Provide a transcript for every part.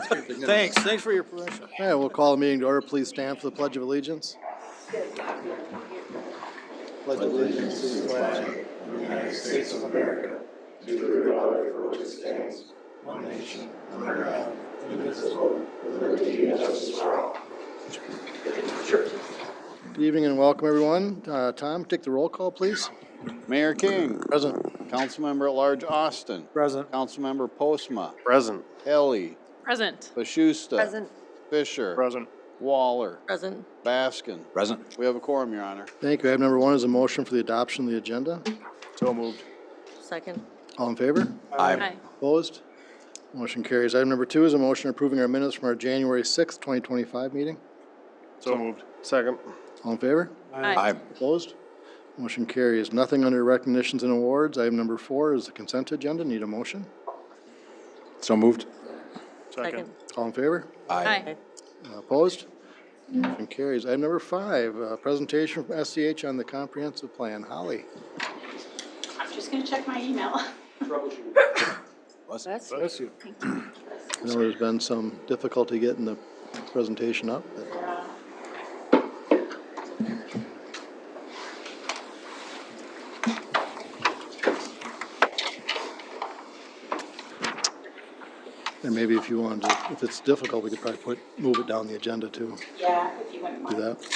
Thanks for your permission. All right, we'll call the meeting to order. Please stand for the Pledge of Allegiance. Pledge allegiance to the flag of the United States of America, to the republic for which it stands, one nation, under God, indivisible, with liberty and justice for all. Good evening and welcome, everyone. Tom, take the roll call, please. Mayor King. Present. Councilmember at Large Austin. Present. Councilmember Postma. Present. Helly. Present. Bashusta. Present. Fisher. Present. Waller. Present. Baskin. Present. We have a quorum, Your Honor. Thank you. Item number 1 is a motion for the adoption of the agenda. So moved. Second. All in favor? Aye. Opposed? Motion carries. Item number 2 is a motion approving our minutes from our January 6th, 2025 meeting. So moved. Second. All in favor? Aye. Opposed? Motion carries. Nothing under recognitions and awards. Item number 4 is the consent agenda. Need a motion? So moved. Second. All in favor? Aye. Opposed? Motion carries. Item number 5, presentation from SCH on the comprehensive plan. Holly? I'm just gonna check my email. Bless you. I know there's been some difficulty getting the presentation up, but and maybe if you wanted to, if it's difficult, we could probably move it down the agenda too. Yeah, if you wouldn't Do mind. that.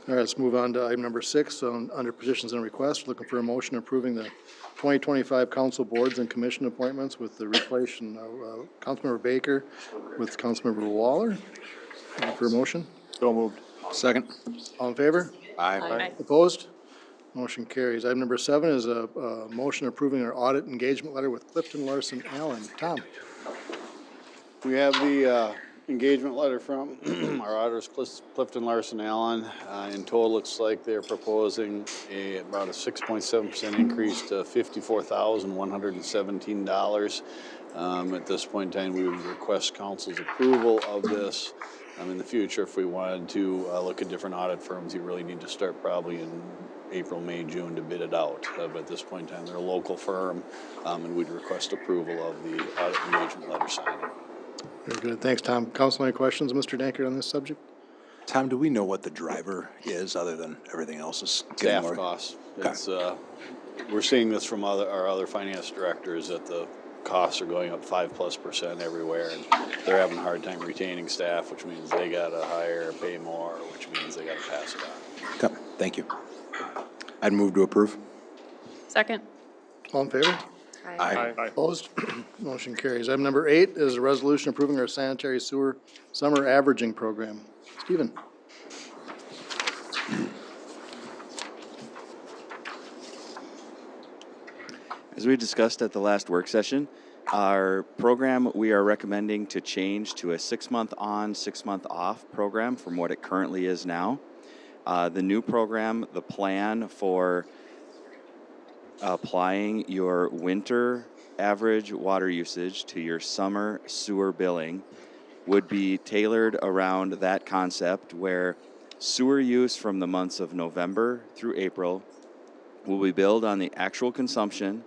All right, let's move on to item number 6, under petitions and requests. Looking for a motion approving the 2025 council boards and commission appointments with the replacement of Councilmember Baker with Councilmember Waller. Looking for a motion? So moved. Second. All in favor? Aye. Opposed? Motion carries. Item number 7 is a motion approving our audit engagement letter with Clifton Larson Allen. Tom? We have the engagement letter from our auditors, Clifton Larson Allen. In total, looks like they're proposing about a 6.7% increase to $54,117. At this point in time, we would request council's approval of this. In the future, if we wanted to look at different audit firms, you really need to start probably in April, May, June to bid it out. But at this point in time, they're a local firm, and we'd request approval of the audit engagement letter signing. Very good. Thanks, Tom. Council, any questions, Mr. Dankert, on this subject? Tom, do we know what the driver is other than everything else is getting Staff more? costs. Okay. It's, we're seeing this from our other finance directors that the costs are going up 5+% everywhere, and they're having a hard time retaining staff, which means they gotta hire, pay more, which means they gotta pass it on. Okay, thank you. I'd move to approve. Second. All in favor? Aye. Opposed? Motion carries. Item number 8 is a resolution approving our sanitary sewer summer averaging program. Stephen? As we discussed at the last work session, our program we are recommending to change to a 6-month on, 6-month off program from what it currently is now. The new program, the plan for applying your winter average water usage to your summer sewer billing would be tailored around that concept where sewer use from the months of November through April will be billed on the actual consumption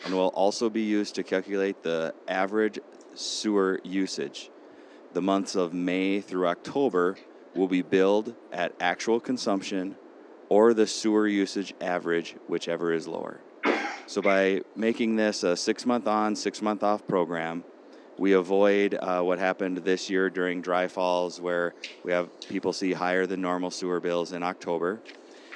and will also be used to calculate the average sewer usage. The months of May through October will be billed at actual consumption or the sewer usage average, whichever is lower. So by making this a 6-month on, 6-month off program, we avoid what happened this year during dry falls where we have people see higher than normal sewer bills in October.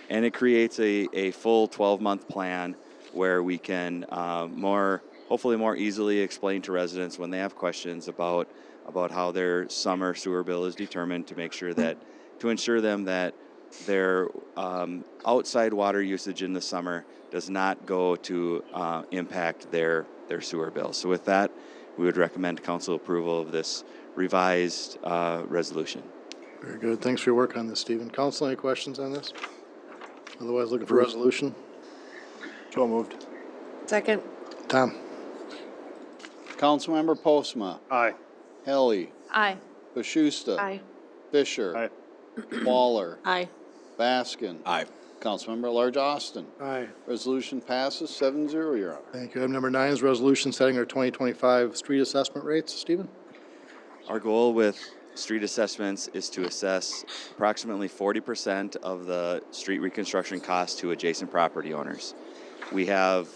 And it creates a full 12-month plan where we can hopefully more easily explain to residents when they have questions about how their summer sewer bill is determined to ensure them that their outside water usage in the summer does not go to impact their sewer bill. So with that, we would recommend council approval of this revised resolution. Very good. Thanks for your work on this, Stephen. Council, any questions on this? Otherwise, looking for resolution? So moved. Second. Tom? Councilmember Postma. Aye. Helly. Aye. Bashusta. Aye. Fisher. Aye. Waller. Aye. Baskin. Aye. Councilmember at Large Austin. Aye. Resolution passes 7-0, Your Honor. Thank you. Item number 9 is resolution setting our 2025 street assessment rates. Stephen? Our goal with street assessments is to assess approximately 40% of the street reconstruction cost to adjacent property owners. We have,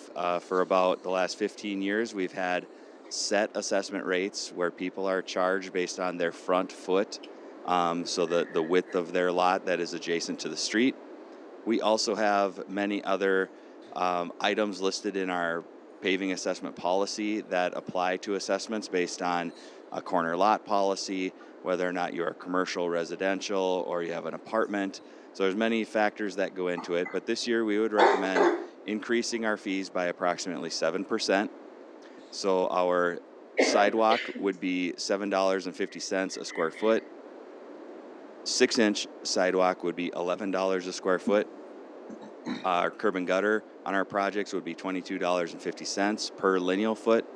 for about the last 15 years, we've had set assessment rates where people are charged based on their front foot, so the width of their lot that is adjacent to the street. We also have many other items listed in our paving assessment policy that apply to assessments based on a corner lot policy, whether or not you're a commercial, residential, or you have an apartment. So there's many factors that go into it, but this year we would recommend increasing our fees by approximately 7%. So our sidewalk would be $7.50 a square foot. 6-inch sidewalk would be $11 a square foot. Our curb and gutter on our projects would be $22.50 per lineal foot.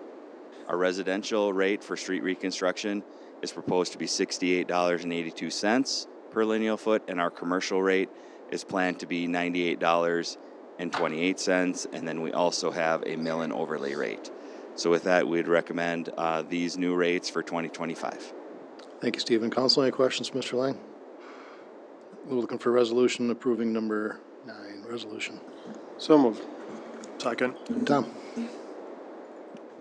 Our residential rate for street reconstruction is proposed to be $68.82 per lineal foot, and our commercial rate is planned to be $98.28, and then we also have a mill and overlay rate. So with that, we'd recommend these new rates for 2025. Thank you, Stephen. Council, any questions for Mr. Lang? We're looking for resolution approving number 9, resolution. So moved. Second. Tom?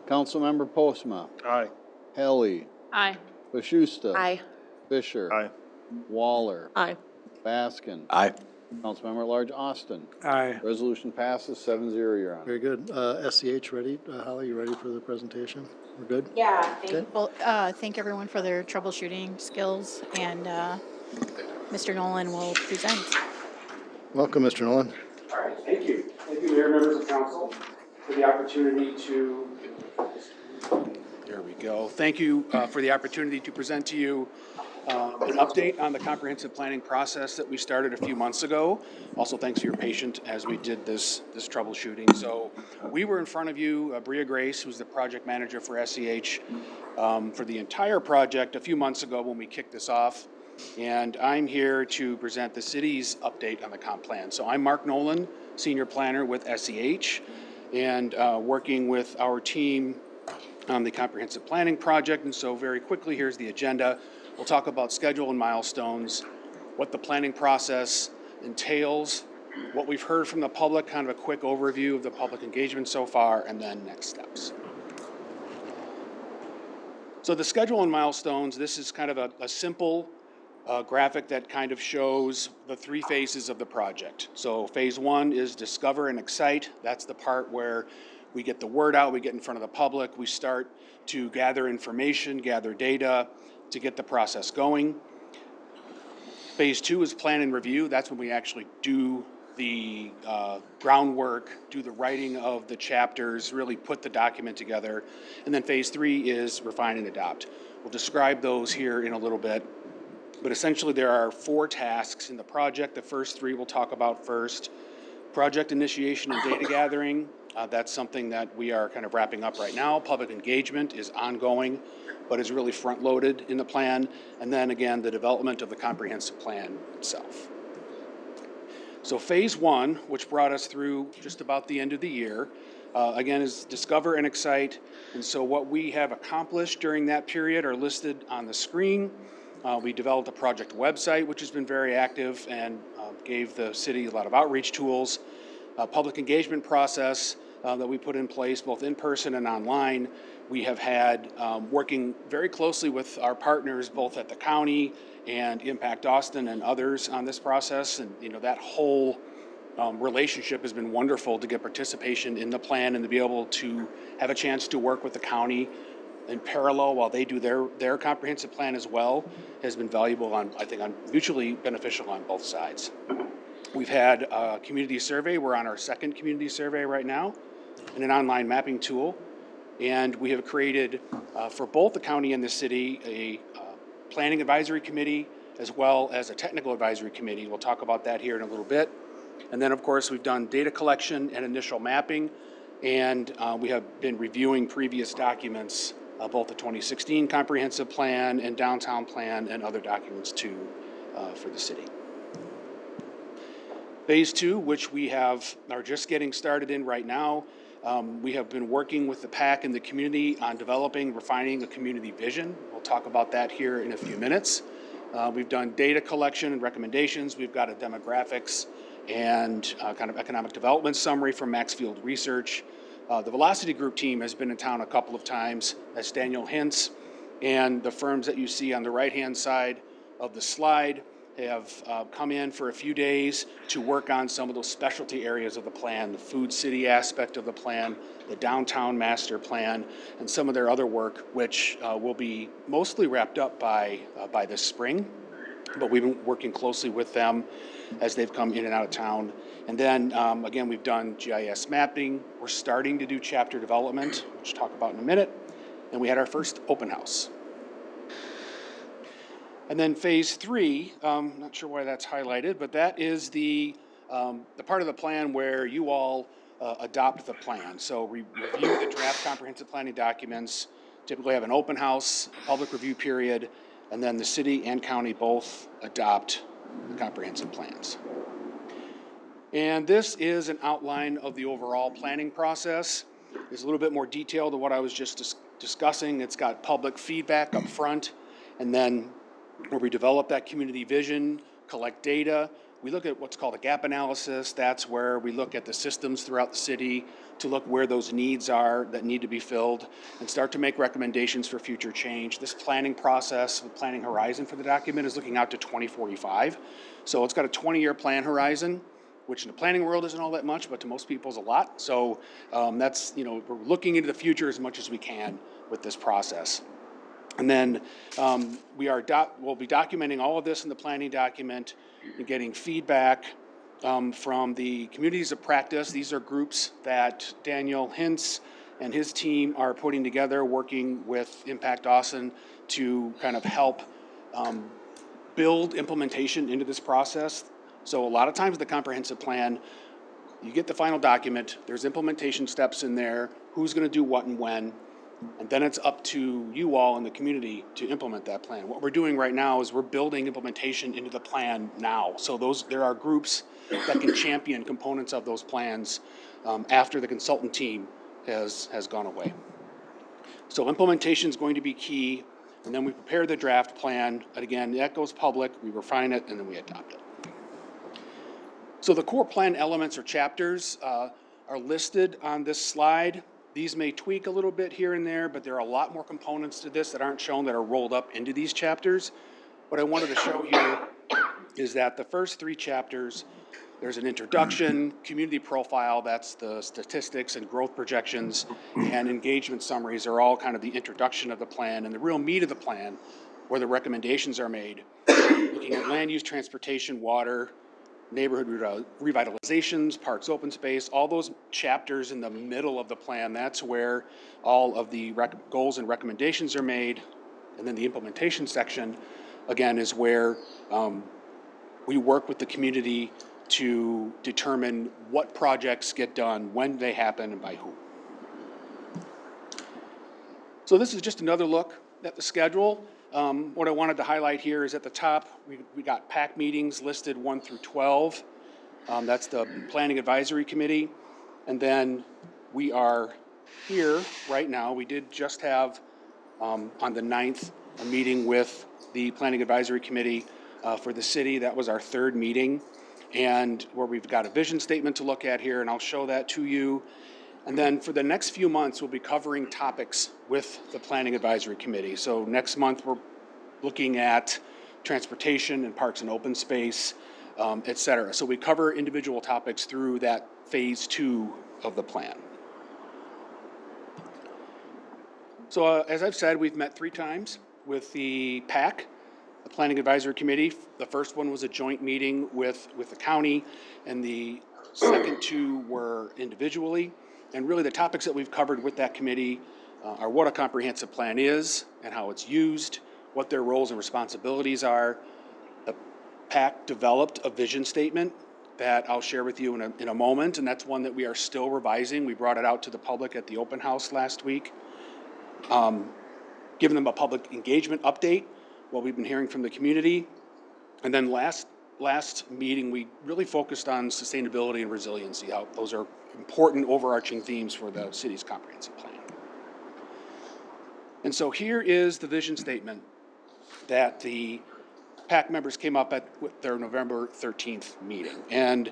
Councilmember Postma, Aye. Helly, Aye. Bashusta. Aye. Fisher. Aye. Waller. Aye. Baskin. Aye. Councilmember at Large Austin. Aye. Resolution passes 7-0, Your Honor. Very good. SCH ready? Holly, you ready for the presentation? We're good? Yeah, Okay. Well, thank everyone for their troubleshooting skills, and Mr. Nolan will present. Welcome, Mr. Nolan. All right, thank you. Thank you, Mayor, members of council, for the opportunity to, there we go. Thank you for the opportunity to present to you an update on the comprehensive planning process that we started a few months ago. Also, thanks for your patience as we did this troubleshooting. So we were in front of you, Bria Grace, who's the project manager for SEH, for the entire project a few months ago when we kicked this off. And I'm here to present the city's update on the comp plan. So I'm Mark Nolan, senior planner with SEH, and working with our team on the comprehensive planning project. And so very quickly, here's the agenda. We'll talk about schedule and milestones, what the planning process entails, what we've heard from the public, kind of a quick overview of the public engagement so far, and then next steps. So the schedule and milestones, this is kind of a simple graphic that kind of shows the 3 phases of the project. So phase 1 is discover and excite. That's the part where we get the word out, we get in front of the public, we start to gather information, gather data to get the process going. Phase 2 is plan and review. That's when we actually do the groundwork, do the writing of the chapters, really put the document together. And then phase 3 is refine and adopt. We'll describe those here in a little bit. But essentially, there are 4 tasks in the project. The first 3 we'll talk about first. Project initiation and data gathering. That's something that we are kind of wrapping up right now. Public engagement is ongoing, but is really front-loaded in the plan. And then again, the development of the comprehensive plan itself. So phase 1, which brought us through just about the end of the year, again, is discover and excite. And so what we have accomplished during that period are listed on the screen. We developed a project website, which has been very active and gave the city a lot of outreach tools. Public engagement process that we put in place, both in person and online. We have had working very closely with our partners, both at the county and Impact Austin and others on this process. And, you know, that whole relationship has been wonderful to get participation in the plan and to be able to have a chance to work with the county in parallel while they do their comprehensive plan as well has been valuable on, I think, on mutually beneficial on both sides. We've had a community survey. We're on our 2nd community survey right now, and an online mapping tool. And we have created, for both the county and the city, a planning advisory committee as well as a technical advisory committee. We'll talk about that here in a little bit. And then, of course, we've done data collection and initial mapping, and we have been reviewing previous documents, both the 2016 comprehensive plan and downtown plan and other documents too for the city. Phase 2, which we are just getting started in right now, we have been working with the PAC and the community on developing, refining a community vision. We'll talk about that here in a few minutes. We've done data collection and recommendations. We've got a demographics and kind of economic development summary from Maxfield Research. The Velocity Group team has been in town a couple of times. That's Daniel Hintz, and the firms that you see on the right-hand side of the slide have come in for a few days to work on some of those specialty areas of the plan, the food city aspect of the plan, the downtown master plan, and some of their other work, which will be mostly wrapped up by this spring. But we've been working closely with them as they've come in and out of town. And then, again, we've done GIS mapping. We're starting to do chapter development, which I'll talk about in a minute. And we had our first open house. And then phase 3, not sure why that's highlighted, but that is the part of the plan where you all adopt the plan. So we review the draft comprehensive planning documents, typically have an open house, public review period, and then the city and county both adopt the comprehensive plans. And this is an outline of the overall planning process. It's a little bit more detailed than what I was just discussing. It's got public feedback up front, and then where we develop that community vision, collect data. We look at what's called a gap analysis. That's where we look at the systems throughout the city to look where those needs are that need to be filled and start to make recommendations for future change. This planning process, the planning horizon for the document is looking out to 2045. So it's got a 20-year plan horizon, which in the planning world isn't all that much, but to most people is a lot. So that's, we're looking into the future as much as we can with this process. And then we'll be documenting all of this in the planning document and getting feedback from the communities of practice. These are groups that Daniel Hintz and his team are putting together, working with Impact Austin to kind of help build implementation into this process. So a lot of times the comprehensive plan, you get the final document, there's implementation steps in there, who's going to do what and when. And then it's up to you all in the community to implement that plan. What we're doing right now is we're building implementation into the plan now. So there are groups that can champion components of those plans after the consultant team has gone away. So implementation is going to be key. And then we prepare the draft plan. And again, that goes public, we refine it, and then we adopt it. So the core plan elements or chapters are listed on this slide. These may tweak a little bit here and there, but there are a lot more components to this that aren't shown that are rolled up into these chapters. What I wanted to show here is that the first 3 chapters, there's an introduction, community profile, that's the statistics and growth projections, and engagement summaries are all kind of the introduction of the plan, and the real meat of the plan, where the recommendations are made, looking at land use, transportation, water, neighborhood revitalizations, parks, open space, all those chapters in the middle of the plan, that's where all of the goals and recommendations are made. And then the implementation section, again, is where we work with the community to determine what projects get done, when they happen, and by who. So this is just another look at the schedule. What I wanted to highlight here is at the top, we got PAC meetings listed 1 through 12. That's the Planning Advisory Committee. And then we are here right now. We did just have, on the 9th, a meeting with the Planning Advisory Committee for the city. That was our 3rd meeting. And where we've got a vision statement to look at here, and I'll show that to you. And then for the next few months, we'll be covering topics with the Planning Advisory Committee. So next month, we're looking at transportation and parks and open space, et cetera. So we cover individual topics through that phase 2 of the plan. So as I've said, we've met 3 times with the PAC, the Planning Advisory Committee. The first one was a joint meeting with the county, and the second 2 were individually. And really the topics that we've covered with that committee are what a comprehensive plan is and how it's used, what their roles and responsibilities are. The PAC developed a vision statement that I'll share with you in a moment, and that's one that we are still revising. We brought it out to the public at the open house last week, giving them a public engagement update, what we've been hearing from the community. And then last meeting, we really focused on sustainability and resiliency, how those are important overarching themes for the city's comprehensive plan. And so here is the vision statement that the PAC members came up at their November 13th meeting. And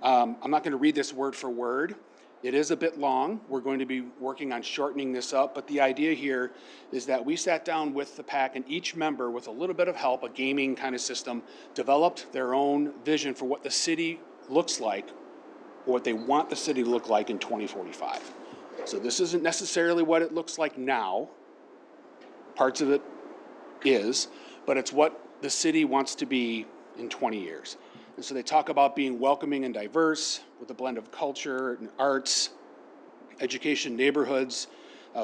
I'm not going to read this word for word. It is a bit long. We're going to be working on shortening this up, but the idea here is that we sat down with the PAC, and each member, with a little bit of help, a gaming kind of system, developed their own vision for what the city looks like, or what they want the city to look like in 2045. So this isn't necessarily what it looks like now. Parts of it is, but it's what the city wants to be in 20 years. And so they talk about being welcoming and diverse with a blend of culture and arts, education, neighborhoods.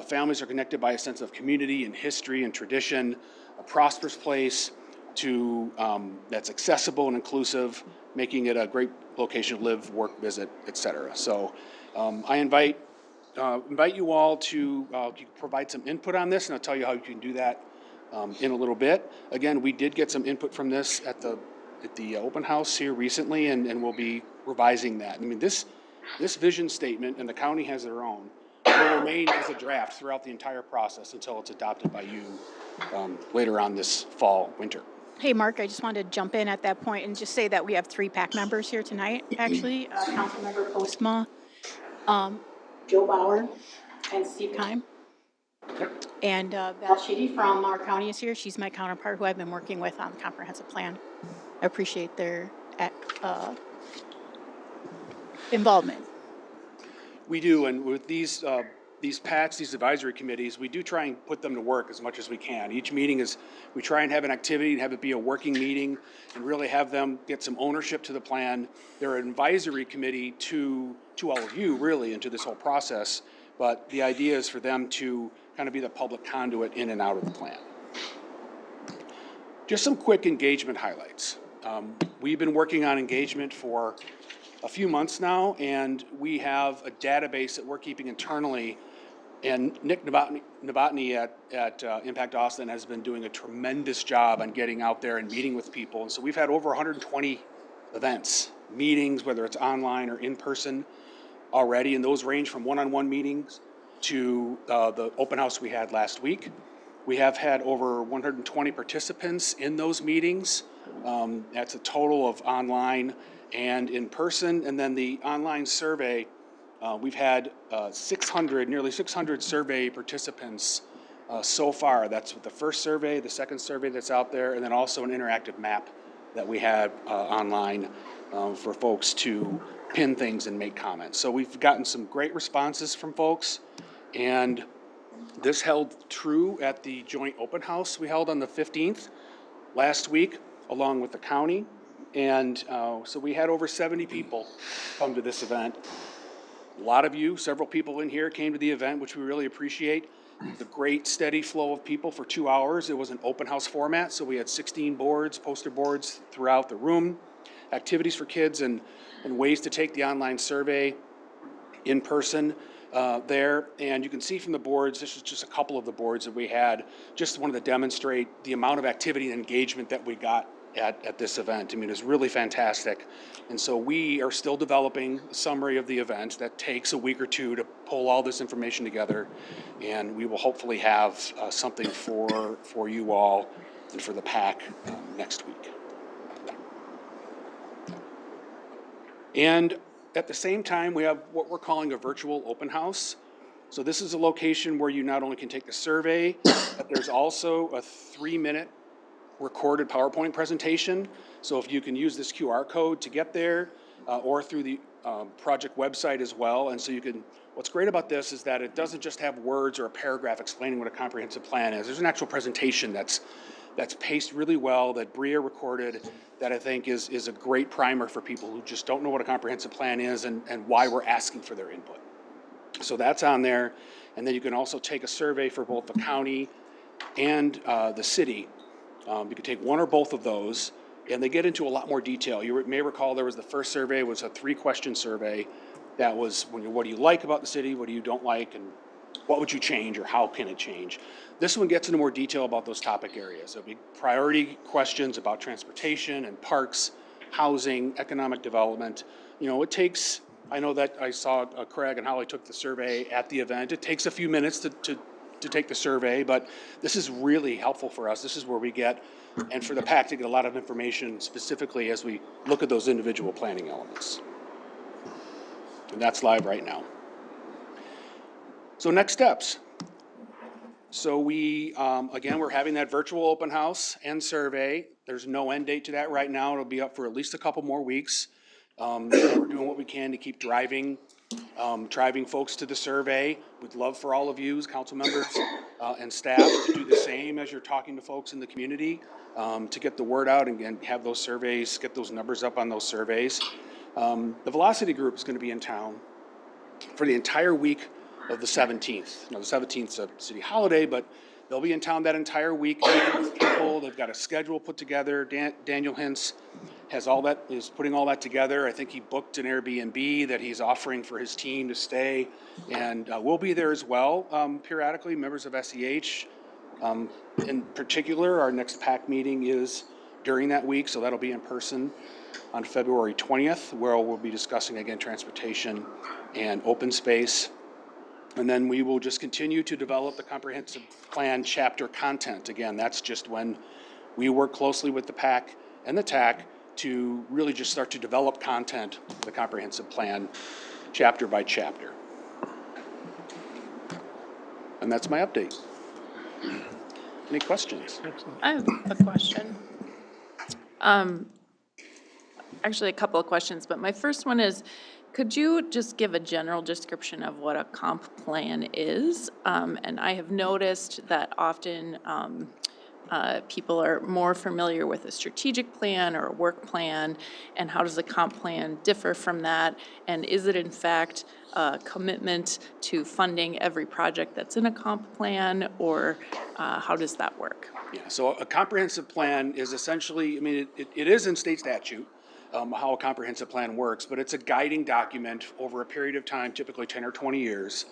Families are connected by a sense of community and history and tradition, a prosperous place to that's accessible and inclusive, making it a great location to live, work, visit, etc. So I invite you all to provide some input on this, and I'll tell you how you can do that in a little bit. Again, we did get some input from this at the open house here recently, and we'll be revising that. I mean, this vision statement, and the county has their own, will remain as a draft throughout the entire process until it's adopted by you later on this fall, winter. Hey, Mark, I just wanted to jump in at that point and just say that we have 3 PAC members here tonight, actually. Councilmember Postma, Joe Bauer, and Steve Keim. And Val Sheedy from our county is here. She's my counterpart who I've been working with on the comprehensive plan. I appreciate their involvement. We do, and with these PACs, these advisory committees, we do try and put them to work as much as we can. Each meeting is, we try and have an activity and have it be a working meeting and really have them get some ownership to the plan. They're an advisory committee to all of you, really, into this whole process, but the idea is for them to kind of be the public conduit in and out of the plan. Just some quick engagement highlights. We've been working on engagement for a few months now, and we have a database that we're keeping internally. And Nick Novotny at Impact Austin has been doing a tremendous job on getting out there and meeting with people. And so we've had over 120 events, meetings, whether it's online or in person already. And those range from one-on-one meetings to the open house we had last week. We have had over 120 participants in those meetings. That's a total of online and in person. And then the online survey, we've had nearly 600 survey participants so far. That's the first survey, the second survey that's out there, and then also an interactive map that we had online for folks to pin things and make comments. So we've gotten some great responses from folks, and this held true at the joint open house we held on the 15th last week, along with the county. And so we had over 70 people come to this event. A lot of you, several people in here came to the event, which we really appreciate. The great steady flow of people for 2 hours. It was an open house format, so we had 16 boards, poster boards throughout the room, activities for kids, and ways to take the online survey in person there. And you can see from the boards, this is just a couple of the boards that we had, just wanted to demonstrate the amount of activity and engagement that we got at this event. I mean, it's really fantastic. And so we are still developing a summary of the event that takes a week or two to pull all this information together. And we will hopefully have something for you all and for the PAC next week. And at the same time, we have what we're calling a virtual open house. So this is a location where you not only can take the survey, but there's also a 3-minute recorded PowerPoint presentation. So if you can use this QR code to get there, or through the project website as well. And so you can, what's great about this is that it doesn't just have words or a paragraph explaining what a comprehensive plan is. There's an actual presentation that's paced really well, that Bria recorded, that I think is a great primer for people who just don't know what a comprehensive plan is and why we're asking for their input. So that's on there. And then you can also take a survey for both the county and the city. You can take one or both of those, and they get into a lot more detail. You may recall there was the first survey was a 3-question survey that was, what do you like about the city, what do you don't like, and what would you change or how can it change? This one gets into more detail about those topic areas. There'll be priority questions about transportation and parks, housing, economic development. You know, it takes, I know that I saw Craig and Holly took the survey at the event. It takes a few minutes to to take the survey, but this is really helpful for us. This is where we get, and for the PAC to get a lot of information specifically as we look at those individual planning elements. And that's live right now. So next steps. So we, again, we're having that virtual open house and survey. There's no end date to that right now. It'll be up for at least a couple more weeks. We're doing what we can to keep driving folks to the survey. We'd love for all of you as council members and staff to do the same as you're talking to folks in the community, to get the word out and have those surveys, get those numbers up on those surveys. The Velocity Group is going to be in town for the entire week of the 17th. Now, the 17th is a city holiday, but they'll be in town that entire week, meeting with people. They've got a schedule put together. Daniel Hintz has is putting all that together. I think he booked an Airbnb that he's offering for his team to stay, and we'll be there as well periodically, members of SEH. In particular, our next PAC meeting is during that week, so that'll be in person on February 20th, where we'll be discussing again transportation and open space. And then we will just continue to develop the comprehensive plan chapter content. Again, that's just when we work closely with the PAC and the TAC to really just start to develop content, the comprehensive plan, chapter by chapter. And that's my update. Any questions? I have a question. Actually, a couple of questions, but my first one is, could you just give a general description of what a comp plan is? And I have noticed that often people are more familiar with a strategic plan or a work plan, and how does a comp plan differ from that? And is it in fact a commitment to funding every project that's in a comp plan, or how does that work? Yeah, so a comprehensive plan is essentially, I mean, it is in state statute, how a comprehensive plan works, but it's a guiding document over a period of time, typically 10 or 20 years.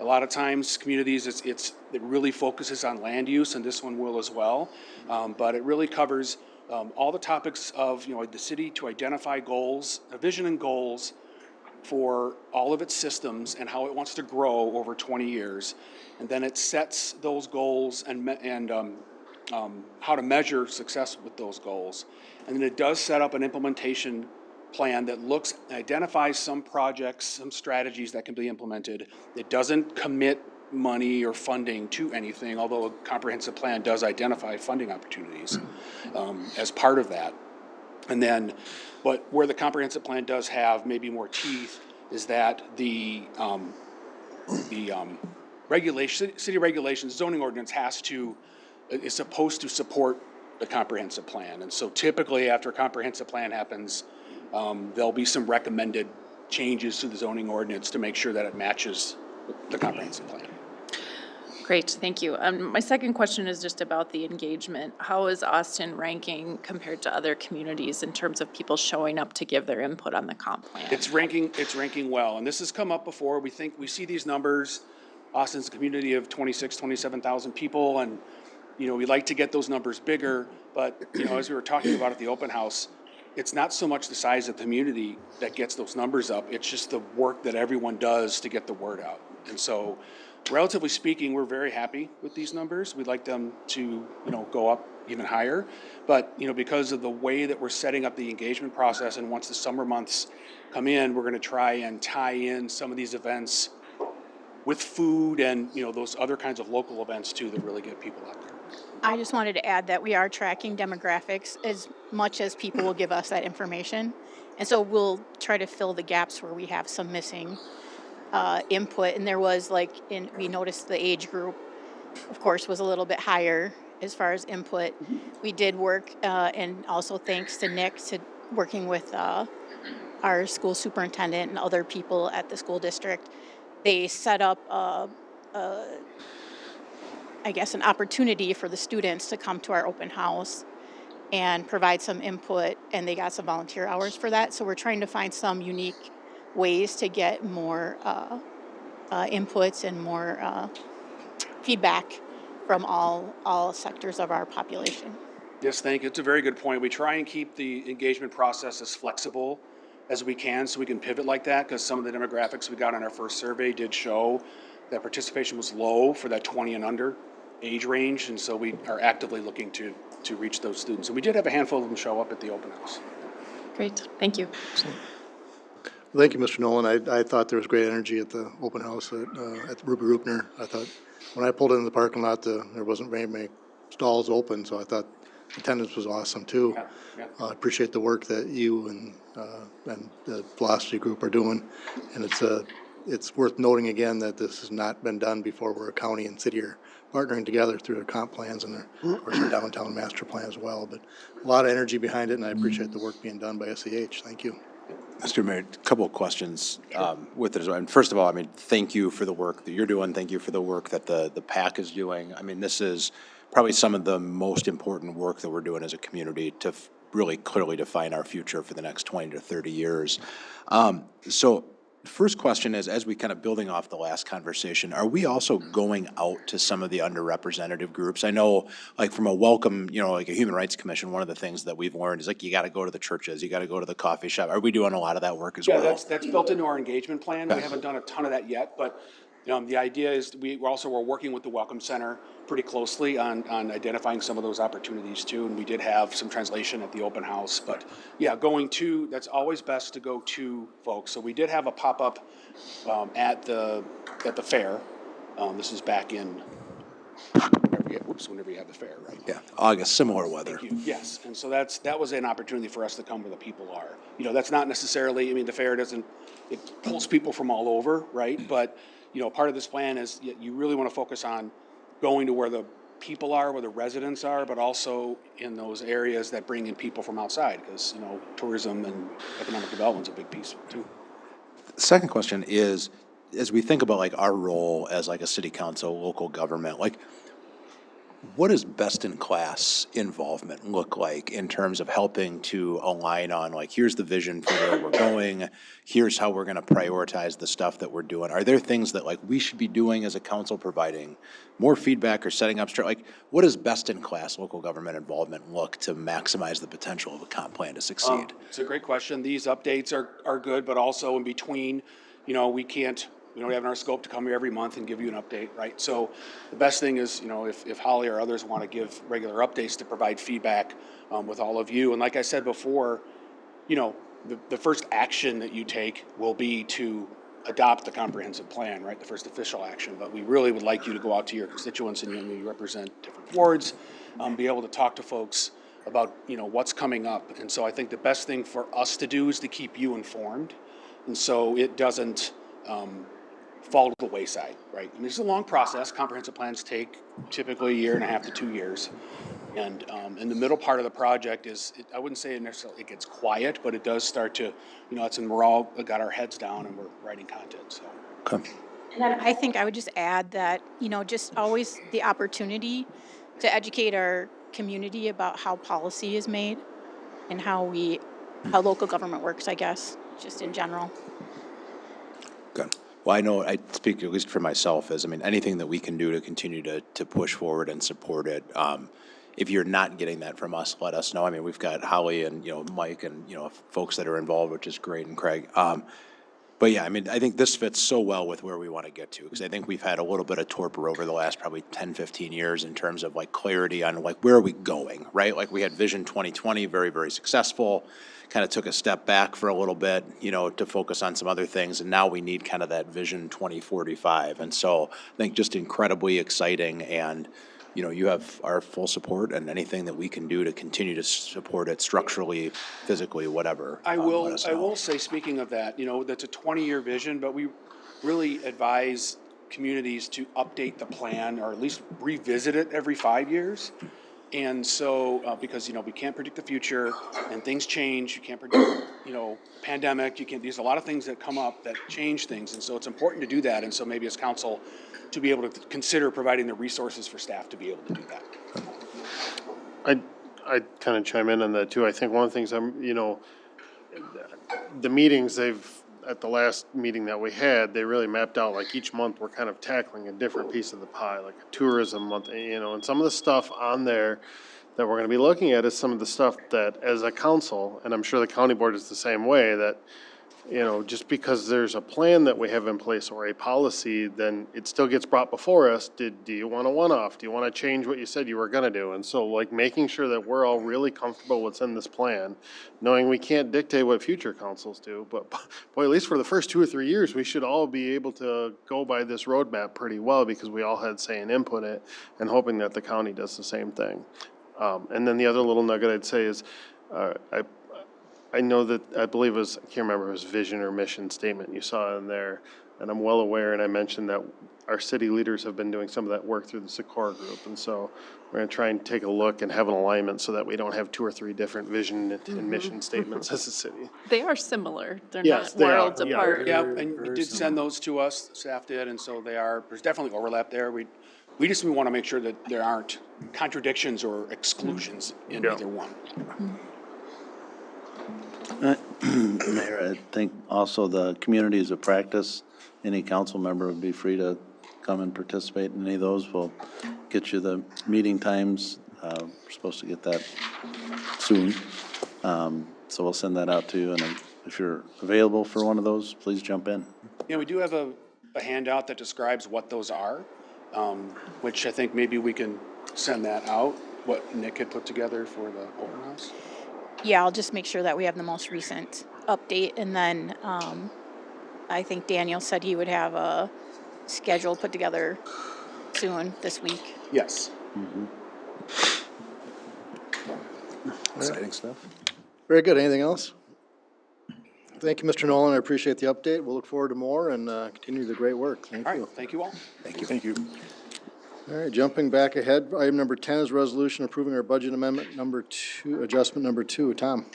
A lot of times, communities, it really focuses on land use, and this one will as well. But it really covers all the topics of, the city to identify goals, a vision and goals for all of its systems and how it wants to grow over 20 years. And then it sets those goals and how to measure success with those goals. And then it does set up an implementation plan that identifies some projects, some strategies that can be implemented. It doesn't commit money or funding to anything, although a comprehensive plan does identify funding opportunities as part of that. And then, but where the comprehensive plan does have maybe more teeth is that the city regulations, zoning ordinance is supposed to support the comprehensive plan. And so typically after a comprehensive plan happens, there'll be some recommended changes to the zoning ordinance to make sure that it matches the comprehensive plan. Great, thank you. My second question is just about the engagement. How is Austin ranking compared to other communities in terms of people showing up to give their input on the comp plan? It's ranking well, and this has come up before. We see these numbers. Austin's a community of 27,000 people, and we like to get those numbers bigger, but as we were talking about at the open house, it's not so much the size of the community that gets those numbers up, it's just the work that everyone does to get the word out. And so, relatively speaking, we're very happy with these numbers. We'd like them to, go up even higher. But, because of the way that we're setting up the engagement process, and once the summer months come in, we're going to try and tie in some of these events with food and, those other kinds of local events too that really get people out there. I just wanted to add that we are tracking demographics as much as people will give us that information. And so we'll try to fill the gaps where we have some missing input. And there was we noticed the age group, of course, was a little bit higher as far as input. We did work, and also thanks to Nick, to working with our school superintendent and other people at the school district. They set up an opportunity for the students to come to our open house and provide some input, and they got some volunteer hours for that. So we're trying to find some unique ways to get more inputs and more feedback from all sectors of our population. Yes, thank you. It's a very good point. We try and keep the engagement process as flexible as we can so we can pivot like that, because some of the demographics we got on our first survey did show that participation was low for that 20 and under age range, and so we are actively looking to reach those students. And we did have a handful of them show up at the open house. Great, thank you. Thank you, Mr. Nolan. I thought there was great energy at the open house at Ruby Rupner. I thought, when I pulled into the parking lot, there wasn't very many stalls open, so I thought attendance was awesome too. Yeah, yeah. I appreciate the work that you and the Velocity Group are doing. And it's worth noting again that this has not been done before, where county and city are partnering together through their comp plans and their, of course, their downtown master plan as well. But a lot of energy behind it, and I appreciate the work being done by SEH. Thank you. Mr. Mayor, a couple of questions with it as well. And first of all, I mean, thank you for the work that you're doing. Thank you for the work that the PAC is doing. I mean, this is probably some of the most important work that we're doing as a community to really clearly define our future for the next 20 to 30 years. So first question is, as we kind of building off the last conversation, are we also going out to some of the underrepresented groups? I know, like, from a welcome, like a Human Rights Commission, one of the things that we've learned is, like, you got to go to the churches, you got to go to the coffee shop. Are we doing a lot of that work as well? Yeah, that's built into our engagement plan. We haven't done a ton of that yet, but the idea is we're working with the Welcome Center pretty closely on identifying some of those opportunities too. And we did have some translation at the open house, but yeah, that's always best to go to folks. So we did have a pop-up at the fair. This is back in whenever you have the fair, right? Yeah, August, similar weather. Thank you. Yes, and so that was an opportunity for us to come where the people are. That's not necessarily, the fair it pulls people from all over, right? But, part of this plan is you really want to focus on going to where the people are, where the residents are, but also in those areas that bring in people from outside, because, tourism and economic development is a big piece too. Second question is, as we think about, like, our role as, like, a city council, local government, like, what does best-in-class involvement look like in terms of helping to align on, like, here's the vision for where we're going, here's how we're going to prioritize the stuff that we're doing? Are there things that, like, we should be doing as a council, providing more feedback or setting up, like, what does best-in-class local government involvement look to maximize the potential of a comp plan to succeed? It's a great question. These updates are good, but also in between, we don't have in our scope to come here every month and give you an update, right? So the best thing is, if Holly or others want to give regular updates to provide feedback with all of you. And like I said before, the first action that you take will be to adopt the comprehensive plan, right? The first official action. But we really would like you to go out to your constituents, and you represent different wards, be able to talk to folks about, what's coming up. And so I think the best thing for us to do is to keep you informed. And so it doesn't fall to the wayside, right? It's a long process. Comprehensive plans take typically 1.5 to 2 years. And in the middle part of the project I wouldn't say necessarily it gets quiet, but it does start to, it's when we're all got our heads down and we're writing content, so. Okay. And then I think I would just add that, just always the opportunity to educate our community about how policy is made and how local government works, I guess, just in general. Good. Well, I know I speak at least for myself as, anything that we can do to continue to push forward and support it. If you're not getting that from us, let us know. We've got Holly and, Mike and, folks that are involved, which is great, and Craig. But yeah, I think this fits so well with where we want to get to, because I think we've had a little bit of torpor over the last probably 10, 15 years in terms of, like, clarity on, like, where are we going, right? Like, we had Vision 2020, very, very successful, kind of took a step back for a little bit, to focus on some other things, and now we need kind of that Vision 2045. And so I think just incredibly exciting, and, you have our full support, and anything that we can do to continue to support it structurally, physically, whatever. I let us know. will say, speaking of that, that's a 20-year vision, but we really advise communities to update the plan, or at least revisit it every 5 years. And so, because, we can't predict the future, and things change. You can't predict, pandemic. There's a lot of things that come up that change things. And so it's important to do that. And so maybe as council, to be able to consider providing the resources for staff to be able to do that. I kind of chime in on that too. I think one of the things the meetings at the last meeting that we had, they really mapped out, like, each month we're kind of tackling a different piece of the pie, like a tourism month, and some of the stuff on there that we're going to be looking at is some of the stuff that, as a council, and I'm sure the county board is the same way, that you know, just because there's a plan that we have in place or a policy, then it still gets brought before us. Do you want a one-off? Do you want to change what you said you were gonna do? And so like making sure that we're all really comfortable what's in this plan, knowing we can't dictate what future councils do, but boy, at least for the first 2 or 3 years, we should all be able to go by this roadmap pretty well because we all had say and input it and hoping that the county does the same thing. And then the other little nugget I'd say is, I know that, I believe it was, I can't remember, it was vision or mission statement you saw in there. And I'm well aware, and I mentioned that our city leaders have been doing some of that work through the Secor group. And so we're gonna try and take a look and have an alignment so that we don't have 2 or 3 different vision and mission statements as a city. They are similar. They're Yes, not they are, worlds yeah. apart. Yeah, and you did send those to us, staff did, and so there's definitely overlap there. We just want to make sure that there aren't contradictions or exclusions in Yeah. either one. Mayor, I think also the communities of practice, any council member would be free to come and participate in any of those. We'll get you the meeting times. We're supposed to get that soon. So we'll send that out to you, and if you're available for one of those, please jump in. Yeah, we do have a handout that describes what those are, which I think maybe we can send that out, what Nick had put together for the open house. Yeah, I'll just make sure that we have the most recent update, and then, I think Daniel said he would have a schedule put together soon, this week. Yes. Exciting stuff. Very good. Anything else? Thank you, Mr. Nolan. I appreciate the update. We'll look forward to more and continue the great work. Thank All you. right, thank you all. Thank you. Thank you. All right, jumping back ahead, item number 10 is resolution approving our budget amendment number 2, adjustment number 2. Tom?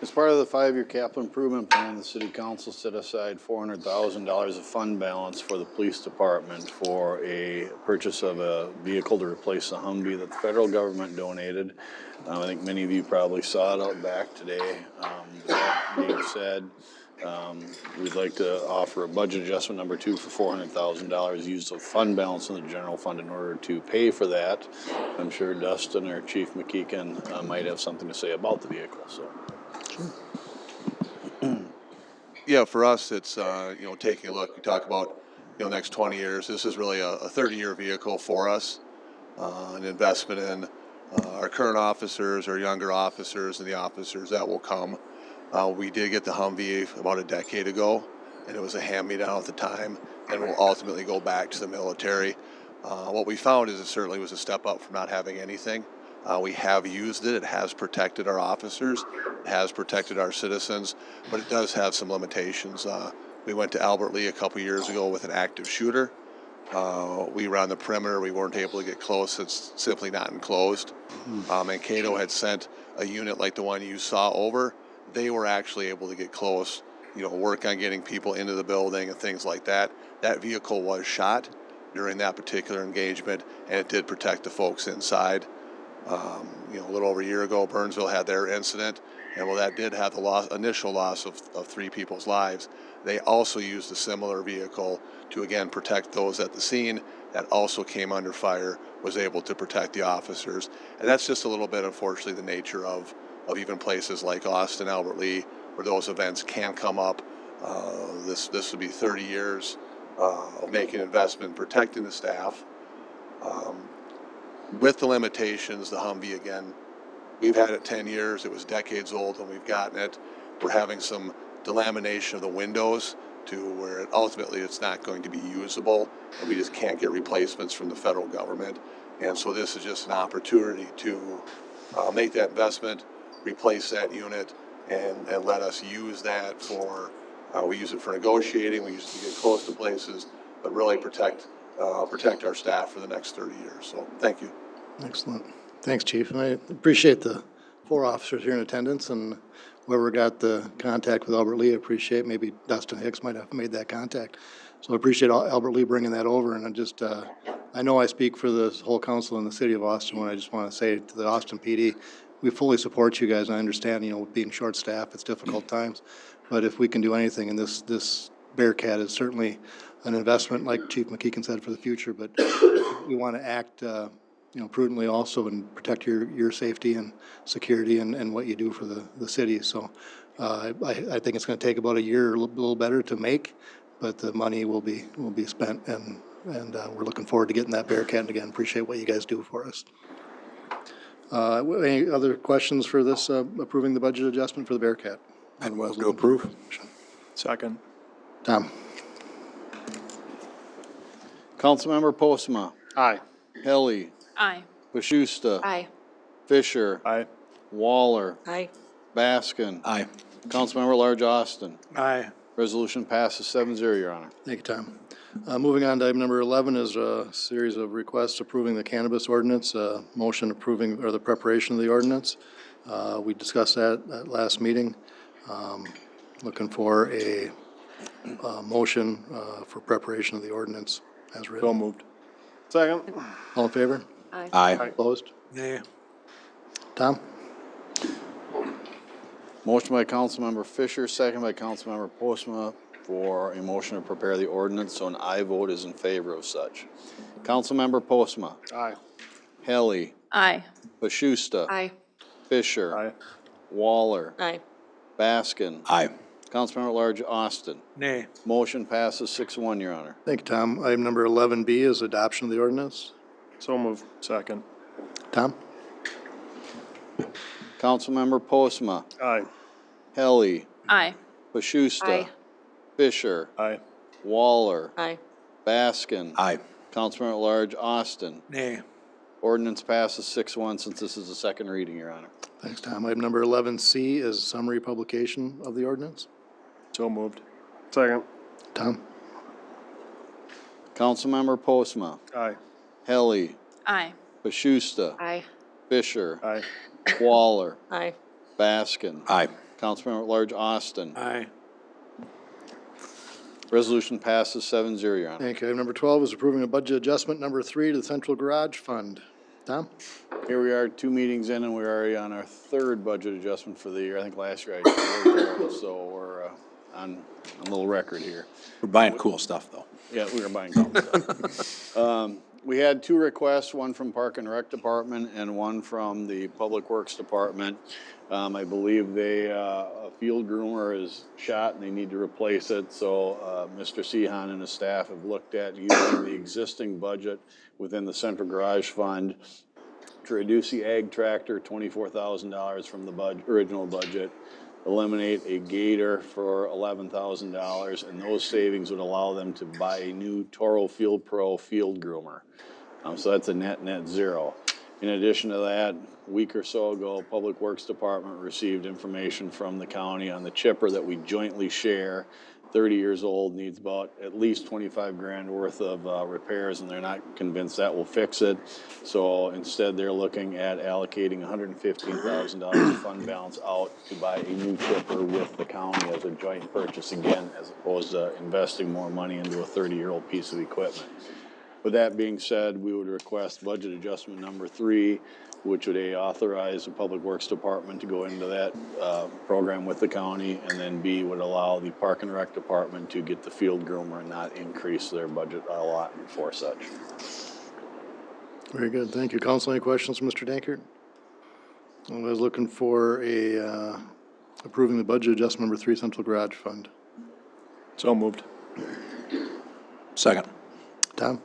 As part of the 5-year capital improvement plan, the city council set aside $400,000 of fund balance for the police department for a purchase of a vehicle to replace the Humvee that the federal government donated. I think many of you probably saw it out back today. That being said, we'd like to offer a budget adjustment number 2 for $400,000, use of fund balance in the general fund in order to pay for that. I'm sure Dustin or Chief McKeegan might have something to say about the vehicle, so. Yeah, for us, it's, taking a look, we talk about, next 20 years. This is really a 30-year vehicle for us, an investment in our current officers, our younger officers, and the officers that will come. We did get the Humvee about a decade ago, and it was a hand-me-down at the time, and will ultimately go back to the military. What we found is it certainly was a step up from not having anything. We have used it. It has protected our officers. It has protected our citizens, but it does have some limitations. We went to Albert Lee a couple years ago with an active shooter. We were on the perimeter. We weren't able to get close. It's simply not enclosed. Mankato had sent a unit like the one you saw over. They were actually able to get close, work on getting people into the building and things like that. That vehicle was shot during that particular engagement, and it did protect the folks inside. A little over a year ago, Burnsville had their incident, and while that did have the initial loss of 3 people's lives, they also used a similar vehicle to, again, protect those at the scene. That also came under fire, was able to protect the officers. And that's just a little bit, unfortunately, the nature of even places like Austin, Albert Lee, where those events can come up. This would be 30 years of making investment, protecting the staff. With the limitations, the Humvee, again, we've had it 10 years. It was decades old when we've gotten it. We're having some delamination of the windows to where ultimately it's not going to be usable, and we just can't get replacements from the federal government. And so this is just an opportunity to make that investment, replace that unit, and let us use that for, we use it for negotiating, we use it to get close to places, but really protect our staff for the next 30 years. So thank you. Excellent. Thanks, Chief. And I appreciate the 4 officers here in attendance, and whoever got the contact with Albert Lee, I appreciate. Maybe Dustin Hicks might have made that contact. So I appreciate Albert Lee bringing that over. And I know I speak for the whole council in the city of Austin when I just want to say to the Austin PD, we fully support you guys. I understand, being short-staffed, it's difficult times. But if we can do anything, and this Bearcat is certainly an investment, like Chief McKeegan said, for the future, but we want to act prudently also and protect your safety and security and what you do for the city. So I think it's going to take about a year, a little better to make, but the money will be spent, and we're looking forward to getting that Bearcat again. Appreciate what you guys do for us. Any other questions for this approving the budget adjustment for the Bearcat? And move to approve. Second. Tom? Councilmember Postma, Aye. Helly, Aye. Bashusta. Aye. Fisher. Aye. Waller. Aye. Baskin. Aye. Councilmember at Large Austin. Aye. Resolution passes 7-0, Your Honor. Thank you, Tom. Moving on to item number 11 is a series of requests approving the cannabis ordinance, motion approving, or the preparation of the ordinance. We discussed that at last meeting. Looking for a motion for preparation of the ordinance as written. So moved. Second. All in favor? Aye. Opposed? Nay. Tom? Motion by Councilmember Fisher, second by Councilmember Postma for a motion to prepare the ordinance, so an aye vote is in favor of such. Councilmember Postma, Aye. Helly, Aye. Bashusta. Aye. Fisher. Aye. Waller. Aye. Baskin. Aye. Councilmember at Large Austin. Nay. Motion passes 6-1, Your Honor. Thank you, Tom. Item number 11B is adoption of the ordinance. So moved. Second. Tom? Councilmember Postma, Aye. Helly, Aye. Bashusta. Aye. Fisher. Aye. Waller. Aye. Baskin. Aye. Councilmember at Large Austin. Nay. Ordinance passes 6-1 since this is the second reading, Your Honor. Thanks, Tom. Item number 11C is summary publication of the ordinance. So moved. Second. Tom? Councilmember Postma, Aye. Helly, Aye. Bashusta. Aye. Fisher. Aye. Waller. Aye. Baskin. Aye. Councilmember at Large Austin. Aye. Resolution passes 7-0, Your Honor. Thank you. Item number 12 is approving a budget adjustment number 3 to the Central Garage Fund. Tom? Here we are, 2 meetings in, and we're already on our third budget adjustment for the year. I think last year I did 4 so we're on a little record here. We're buying cool stuff, though. Yeah, we were buying stuff. We had 2 requests, one from Park and Rec Department and one from the Public Works Department. I believe a field groomer is shot and they need to replace it, so Mr. Sehan and his staff have looked at using the existing budget within the Central Garage Fund to reduce the ag tractor, $24,000 from the original budget, eliminate a gator for $11,000, and those savings would allow them to buy a new Toro Field Pro field groomer. So that's a net zero. In addition to that, a week or so ago, Public Works Department received information from the county on the chipper that we jointly share. 30 years old, needs about at least 25 grand worth of repairs, and they're not convinced that will fix it. So instead, they're looking at allocating $115,000 of fund balance out to buy a new chipper with the county as a joint purchase again, as opposed to investing more money into a 30-year-old piece of equipment. With that being said, we would request budget adjustment number 3, which would A, authorize the Public Works Department to go into that program with the county, and then B, would allow the Park and Rec Department to get the field groomer and not increase their budget allotment for such. Very good. Thank you. Council, any questions for Mr. Dankert? I was looking for a approving the budget adjustment number 3 Central Garage Fund. So moved. Second. Tom?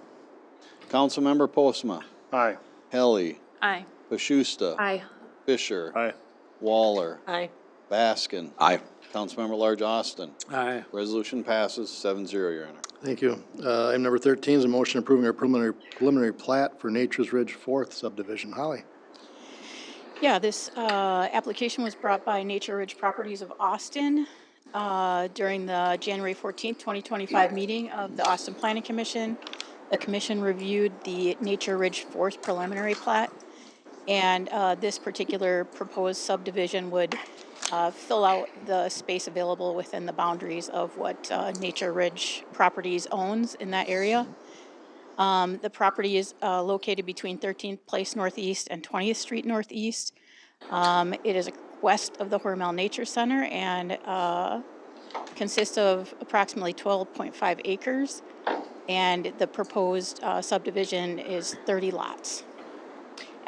Councilmember Postma, Aye. Helly, Aye. Bashusta. Aye. Fisher. Aye. Waller. Aye. Baskin. Aye. Councilmember at Large Austin. Aye. Resolution passes 7-0, Your Honor. Thank you. Item number 13 is a motion approving our preliminary plat for Nature's Ridge 4th subdivision. Holly? Yeah, this application was brought by Nature Ridge Properties of Austin during the January 14th, 2025 meeting of the Austin Planning Commission. The commission reviewed the Nature Ridge 4th preliminary plat, and this particular proposed subdivision would fill out the space available within the boundaries of what Nature Ridge Properties owns in that area. The property is located between 13th Place Northeast and 20th Street Northeast. It is west of the Hormel Nature Center and consists of approximately 12.5 acres. And the proposed subdivision is 30 lots.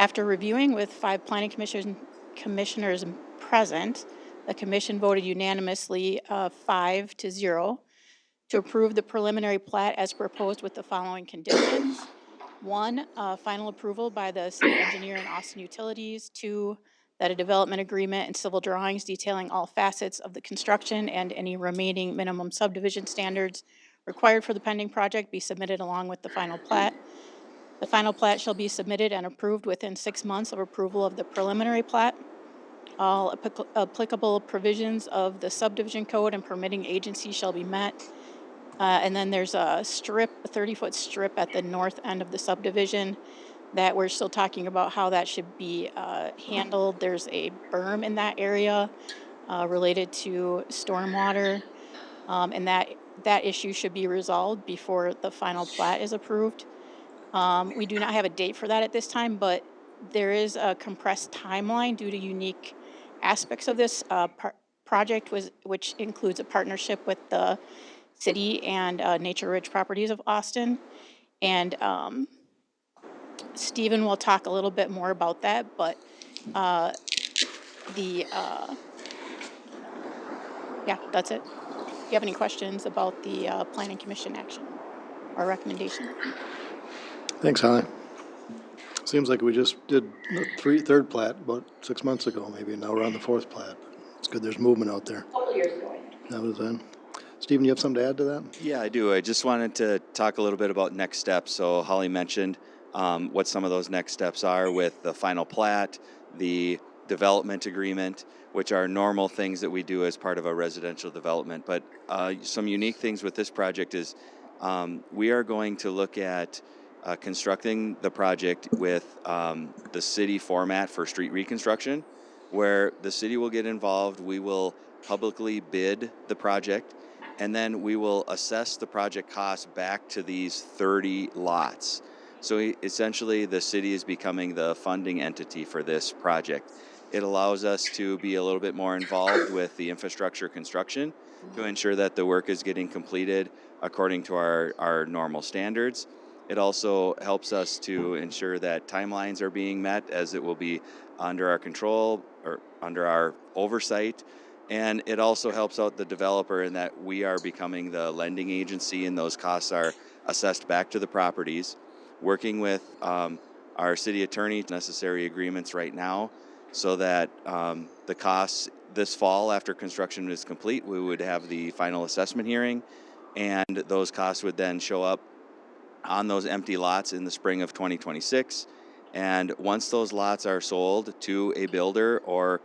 After reviewing with 5 planning commissioners present, the commission voted unanimously 5-0 to approve the preliminary plat as proposed with the following conditions. 1, final approval by the city engineer and Austin Utilities. 2, that a development agreement and civil drawings detailing all facets of the construction and any remaining minimum subdivision standards required for the pending project be submitted along with the final plat. The final plat shall be submitted and approved within 6 months of approval of the preliminary plat. All applicable provisions of the subdivision code and permitting agency shall be met. And then there's a 30-foot strip at the north end of the subdivision that we're still talking about how that should be handled. There's a berm in that area related to stormwater, and that issue should be resolved before the final plat is approved. We do not have a date for that at this time, but there is a compressed timeline due to unique aspects of this project, which includes a partnership with the city and Nature Ridge Properties of Austin. And Stephen will talk a little bit more about that, but yeah, that's it. Do you have any questions about the Planning Commission action or recommendation? Thanks, Holly. Seems like we just did the third plat about 6 months ago, maybe, and now we're on the 4th plat. It's good there's movement out there. A couple years ago. That was then. Stephen, you have something to add to that? Yeah, I do. I just wanted to talk a little bit about next steps. So Holly mentioned what some of those next steps are with the final plat, the development agreement, which are normal things that we do as part of a residential development. But some unique things with this project is we are going to look at constructing the project with the city format for street reconstruction, where the city will get involved. We will publicly bid the project, and then we will assess the project costs back to these 30 lots. So essentially, the city is becoming the funding entity for this project. It allows us to be a little bit more involved with the infrastructure construction to ensure that the work is getting completed according to our normal standards. It also helps us to ensure that timelines are being met, as it will be under our control or under our oversight. And it also helps out the developer in that we are becoming the lending agency, and those costs are assessed back to the properties. Working with our city attorney, necessary agreements right now, so that the costs this fall after construction is complete, we would have the final assessment hearing, and those costs would then show up on those empty lots in the spring of 2026. And once those lots are sold to a builder or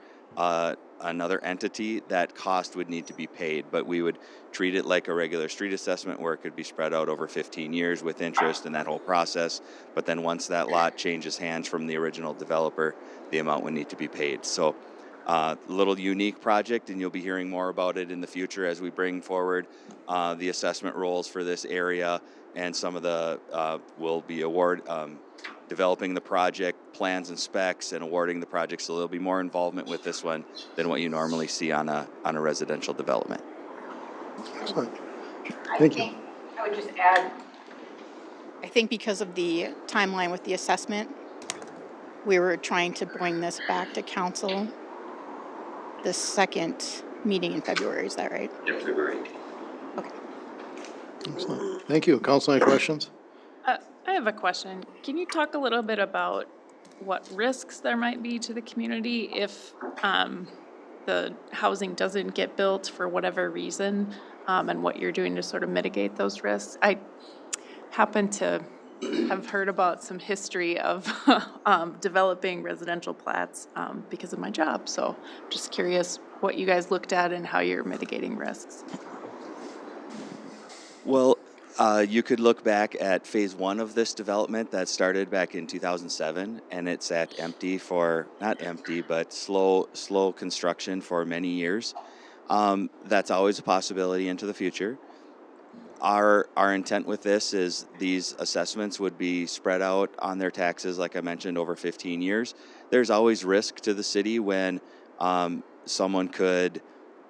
another entity, that cost would need to be paid. But we would treat it like a regular street assessment, where it could be spread out over 15 years with interest in that whole process. But then once that lot changes hands from the original developer, the amount would need to be paid. So a little unique project, and you'll be hearing more about it in the future as we bring forward the assessment roles for this area, and some of the will be developing the project plans and specs and awarding the project. So there'll be more involvement with this one than what you normally see on a residential development. Excellent. Thank you. I would just add, I think because of the timeline with the assessment, we were trying to bring this back to council the second meeting in February. Is that right? Yeah, February. Okay. Excellent. Thank you. Council, any questions? I have a question. Can you talk a little bit about what risks there might be to the community if the housing doesn't get built for whatever reason, and what you're doing to sort of mitigate those risks? I happen to have heard about some history of developing residential plats because of my job. So I'm just curious what you guys looked at and how you're mitigating risks. Well, you could look back at phase 1 of this development that started back in 2007, and it sat empty not empty, but slow construction for many years. That's always a possibility into the future. Our intent with this is these assessments would be spread out on their taxes, like I mentioned, over 15 years. There's always risk to the city when someone could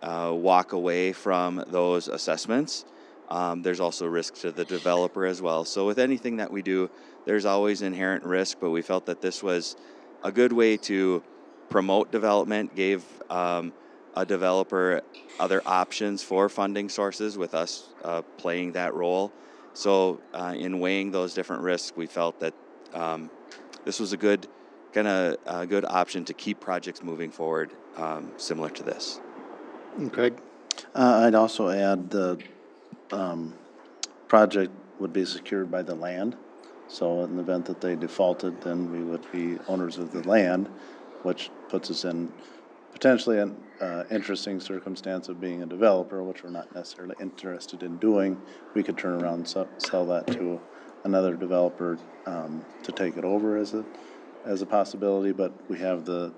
walk away from those assessments. There's also risk to the developer as well. So with anything that we do, there's always inherent risk, but we felt that this was a good way to promote development, gave a developer other options for funding sources with us playing that role. So in weighing those different risks, we felt that this was a good good option to keep projects moving forward similar to this. Craig? I'd also add the project would be secured by the land. So in the event that they defaulted, then we would be owners of the land, which puts us in potentially an interesting circumstance of being a developer, which we're not necessarily interested in doing. We could turn around and sell that to another developer to take it over as a possibility, but we have the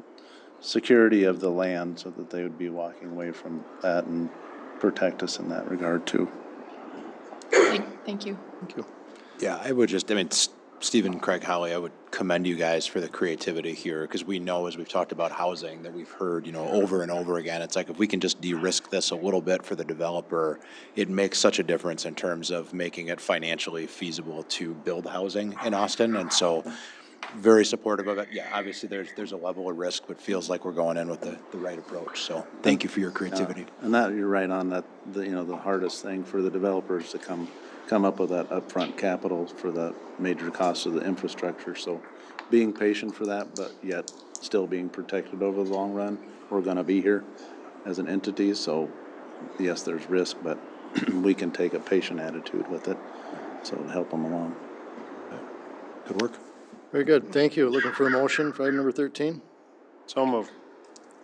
security of the land so that they would be walking away from that and protect us in that regard too. Thank you. Thank you. Yeah, I would just, I mean, Stephen, Craig, Holly, I would commend you guys for the creativity here, because we know, as we've talked about housing, that we've heard, over and over again, it's like if we can just de-risk this a little bit for the developer, it makes such a difference in terms of making it financially feasible to build housing in Austin, and so very supportive of it. Yeah, obviously there's a level of risk, but feels like we're going in with the right approach, so thank you for your creativity. And that, you're right on that, the hardest thing for the developers to come up with that upfront capital for the major costs of the infrastructure. So being patient for that, but yet still being protected over the long run. We're gonna be here as an entity, so yes, there's risk, but we can take a patient attitude with it, so to help them along. Good work. Very good. Thank you. Looking for a motion for item number 13. So moved.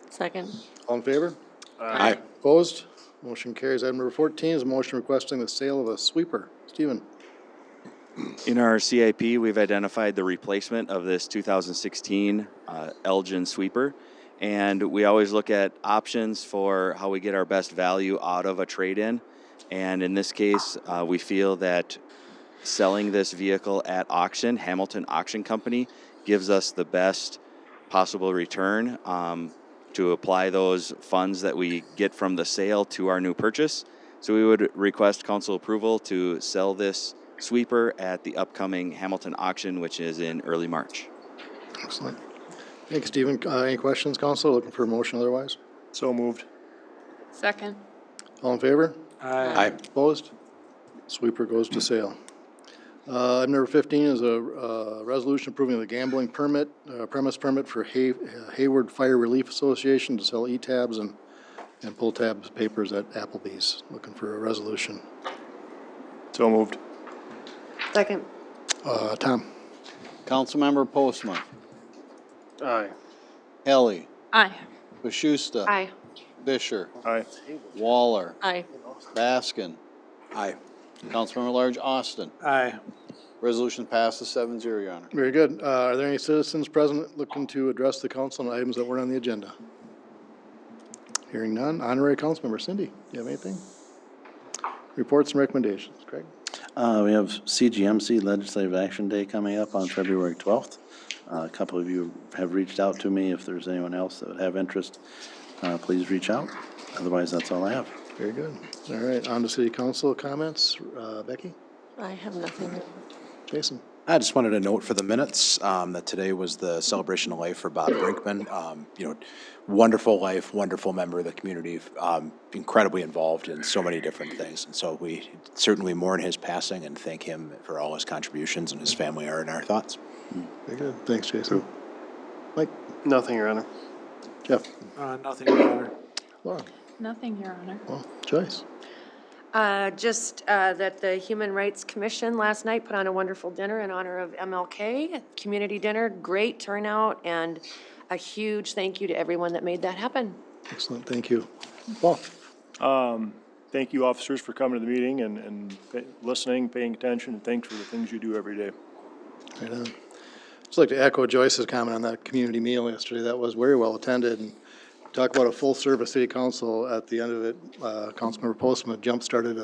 Second. All in favor? Aye. Opposed? Motion carries. Item number 14 is a motion requesting the sale of a sweeper. Stephen? In our CIP, we've identified the replacement of this 2016 Elgin sweeper, and we always look at options for how we get our best value out of a trade-in. And in this case, we feel that selling this vehicle at auction, Hamilton Auction Company, gives us the best possible return to apply those funds that we get from the sale to our new purchase. So we would request council approval to sell this sweeper at the upcoming Hamilton auction, which is in early March. Excellent. Thank you, Stephen. Any questions, council? Looking for a motion otherwise? So moved. Second. All in favor? Aye. Opposed? Sweeper goes to sale. Item number 15 is a resolution approving the gambling permit, premise permit for Hayward Fire Relief Association to sell e-tabs and pull tabs papers at Applebee's. Looking for a resolution. So moved. Second. Tom? Councilmember Postma, Aye. Helly, Aye. Bashusta. Aye. Fisher, Aye. Waller, Aye. Baskin, Aye. Councilmember Large Austin. Aye. Resolution passes 7-0, Your Honor. Very good. Are there any citizens present looking to address the council on items that weren't on the agenda? Hearing none. Honorary Councilmember Cindy, do you have anything? Reports and recommendations. Craig? We have CGMC Legislative Action Day coming up on February 12th. A couple of you have reached out to me. If there's anyone else that would have interest, please reach out. Otherwise, that's all I have. Very good. All right, on to city council comments. Becky? I have nothing. Jason? I just wanted to note for the minutes that today was the celebration of life for Bob Brinkman. Wonderful life, wonderful member of the community, incredibly involved in so many different things. And so we certainly mourn his passing and thank him for all his contributions, and his family are in our thoughts. Very good. Thanks, Jason. Mike? Nothing, Your Honor. Jeff? Nothing, Your Honor. Laura? Nothing, Your Honor. Well, Joyce? Just that the Human Rights Commission last night put on a wonderful dinner in honor of MLK, community dinner, great turnout, and a huge thank you to everyone that made that happen. Excellent. Thank you. Paul? Thank you, officers, for coming to the meeting and listening, paying attention, and thanks for the things you do every day. Right on. Just like to echo Joyce's comment on that community meal yesterday. That was very well attended. And talk about a full-service city council. At the end of it, Councilmember Postma jump-started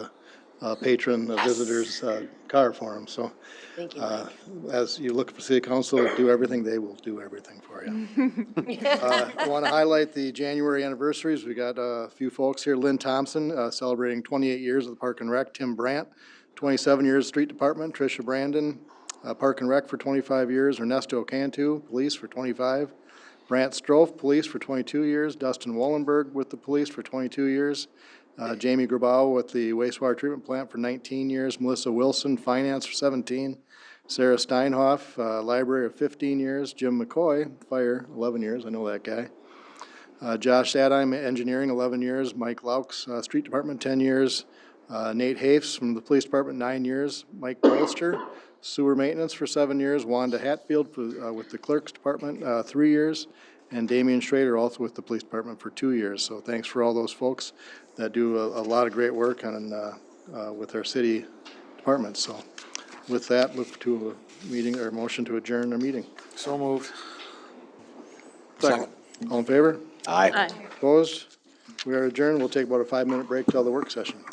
patron visitor's car for them. So Thank you, Mike. as you look for city council to do everything, they will do everything for you. I want to highlight the January anniversaries. We got a few folks here. Lynn Thompson celebrating 28 years of the Park and Rec. Tim Brandt, 27 years Street Department. Tricia Brandon, Park and Rec for 25 years. Ernesto Cantu, Police for 25. Brant Strofe, Police for 22 years. Dustin Wallenberg with the Police for 22 years. Jamie Grabau with the wastewater treatment plant for 19 years. Melissa Wilson, Finance for 17. Sarah Steinhoff, Library of 15 years. Jim McCoy, Fire, 11 years. I know that guy. Josh Sadheim, Engineering, 11 years. Mike Laux, Street Department, 10 years. Nate Hafes from the Police Department, 9 years. Mike Bolster, Sewer Maintenance for 7 years. Wanda Hatfield with the Clerk's Department, 3 years. And Damian Schrader also with the Police Department for 2 years. So thanks for all those folks that do a lot of great work with our city departments. So with that, look to a meeting or motion to adjourn our meeting. So moved. Second. All in favor? Aye. Aye. Opposed? We are adjourned. We'll take about a 5-minute break till the work session.